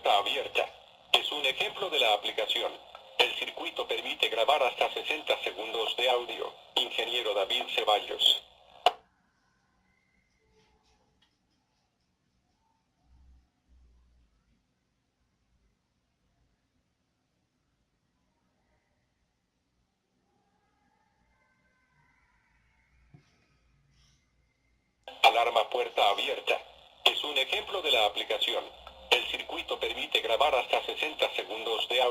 puerta abierta. Es un ejemplo de la aplicación. El circuito permite grabar hasta 60 segundos de audio. Ingeniero David Ceballos. Alarma puerta abierta. Es un ejemplo de la aplicación. El circuito permite grabar hasta 60 segundos de audio.